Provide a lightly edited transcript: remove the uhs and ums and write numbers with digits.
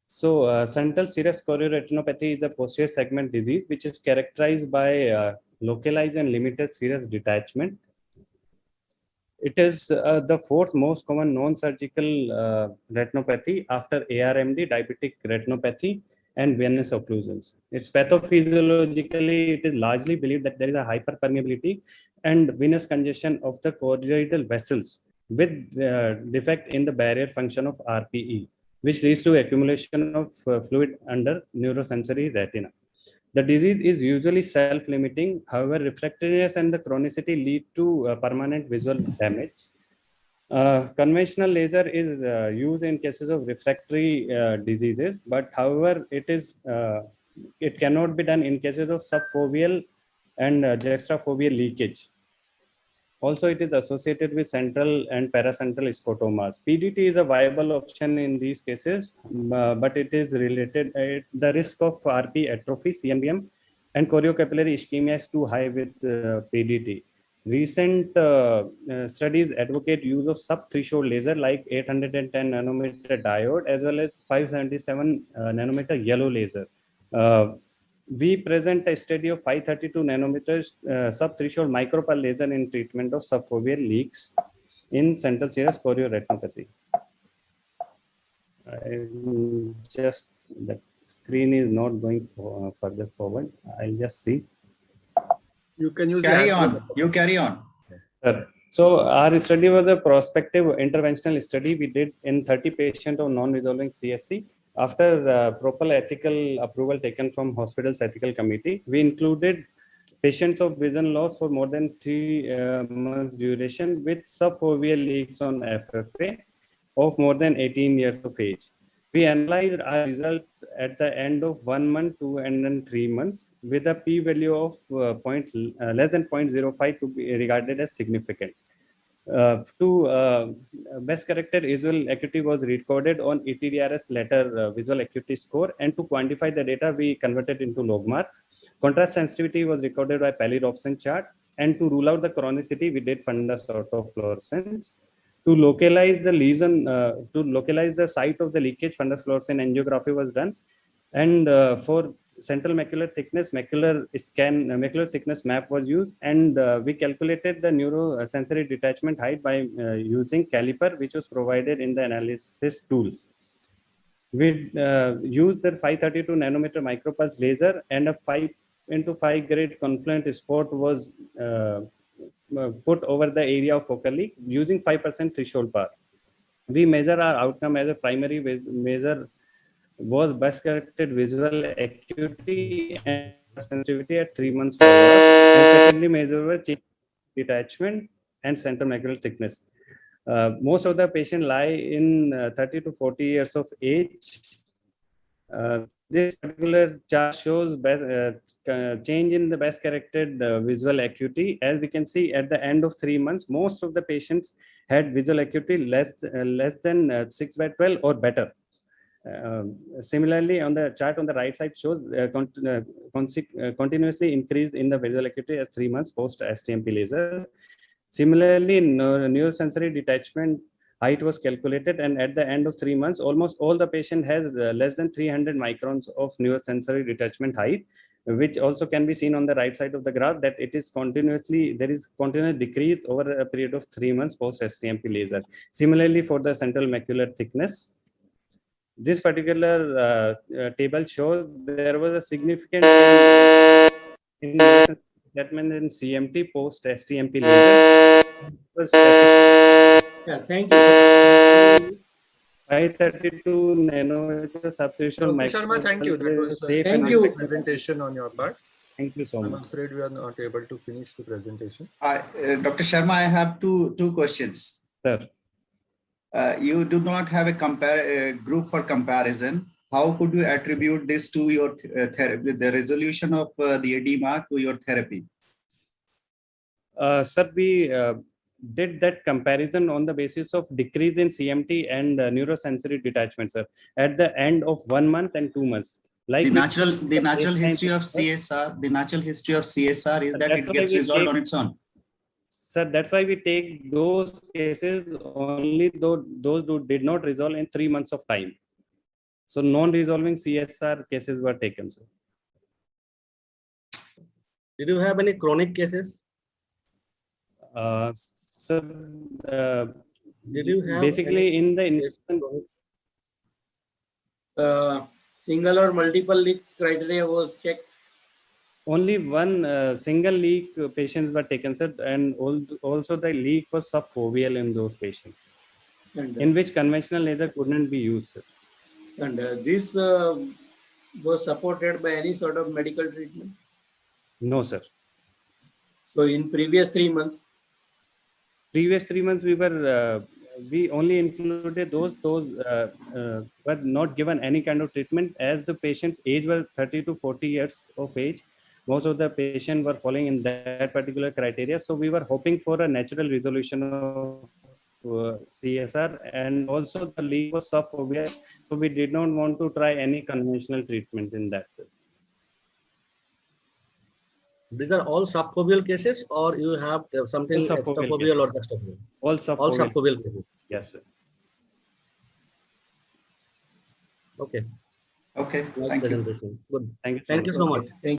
Central serous chorioretinopathy is a posterior segment disease which is characterized by localized and limited serous detachment. It is the fourth most common non-surgical retinopathy after ARMD, diabetic retinopathy, and venous occlusions. It's pathophysiologically, it is largely believed that there is a hyperpermeability and venous congestion of the choroidal vessels with defect in the barrier function of RPE, which leads to accumulation of fluid under neurosensory retina. The disease is usually self-limiting. However, refractoriness and the chronicity lead to permanent visual damage. Conventional laser is used in cases of refractory diseases, but however, it cannot be done in cases of subfoveal and juxtafoveal leakage. Also, it is associated with central and paracentral scotomas. PDT is a viable option in these cases, but it is related, the risk of RP atrophy, CNVM, and choriocapillary ischemia is too high with PDT. Recent studies advocate use of sub-threshold laser like 810 nanometer diode as well as 577 nanometer yellow laser. We present a study of 532 nanometers sub-threshold micropulse laser in treatment of subfoveal leaks in central serous chorioretinopathy. Just the screen is not going further forward. I'll just see. You can use carry on. You carry on. So our study was a prospective interventional study we did in 30 patients of non-resolving CSC. After proper ethical approval taken from hospital's ethical committee, we included patients of vision loss for more than 3 months duration with subfoveal leaks on FFA of more than 18 years of age. We analyzed our result at the end of 1 month, 2 and then 3 months with a p-value of less than 0.05 to be regarded as significant. Best corrected visual acuity was recorded on ETDRS letter visual acuity score, and to quantify the data, we converted into logMAR. Contrast sensitivity was recorded by Paley-Robson chart, and to rule out the chronicity, we did fundus autofluorescence. To localize the lesion, to localize the site of the leakage, fundus fluorescence angiography was done, and for central macular thickness, macular thickness map was used, and we calculated the neurosensory detachment height by using caliper, which was provided in the analysis tools. We used the 532 nanometer micropulse laser, and a 5x5 grade confluent spot was put over the area of focal leak using 5% threshold power. We measure our outcome as a primary measure was best corrected visual acuity and sensitivity at 3 months follow-up, and secondly measure were change detachment and central macular thickness. Most of the patients lie in 30 to 40 years of age. This particular chart shows change in the best corrected visual acuity. As we can see, at the end of 3 months, most of the patients had visual acuity less than 6/12 or better. Similarly, on the chart on the right side shows continuously increase in the visual acuity at 3 months post STMP laser. Similarly, neurosensory detachment height was calculated, and at the end of 3 months, almost all the patient has less than 300 microns of neurosensory detachment height, which also can be seen on the right side of the graph that it is there is continuous decrease over a period of 3 months post STMP laser. Similarly, for the central macular thickness, this particular table shows there was a significant detachment in CMT post STMP laser. Yeah, thank you. 532 nanometer sub-threshold Dr. Sharma, thank you. That was a fantastic presentation on your part. Thank you so much. I'm afraid we are not able to finish the presentation. Dr. Sharma, I have two questions. Sir. You do not have a group for comparison. How could you attribute this to your therapy, the resolution of the edema to your therapy? Sir, we did that comparison on the basis of decrease in CMT and neurosensory detachment, sir, at the end of 1 month and 2 months. Like the natural history of CSR, is that it gets resolved on its own. Sir, that's why we take those cases only those who did not resolve in 3 months of time. So non-resolving CSR cases were taken, sir. Did you have any chronic cases? So Did you have basically in the Yes, Single or multiple leak criteria was checked. only one single leak patients were taken, sir, and also the leak was subfoveal in those patients, And, in which conventional laser couldn't be used, sir. and this was supported by any sort of medical treatment. No, sir. So in previous 3 months, Previous 3 months we only included those were not given any kind of treatment, as the patient's age was 30 to 40 years of age. Most of the patients were falling in that particular criteria, so we were hoping for a natural resolution of CSR, and also the leak was subfoveal, so we did not want to try any conventional treatment in that, sir. these are all subfoveal cases, or you have something All subfoveal extrafoveal or cases. juxtafoveal? All All subfoveal. subfoveal cases. Yes, sir. Okay. Okay, Nice thank you. presentation. Good. Thank you so Thank much. you so much. Thank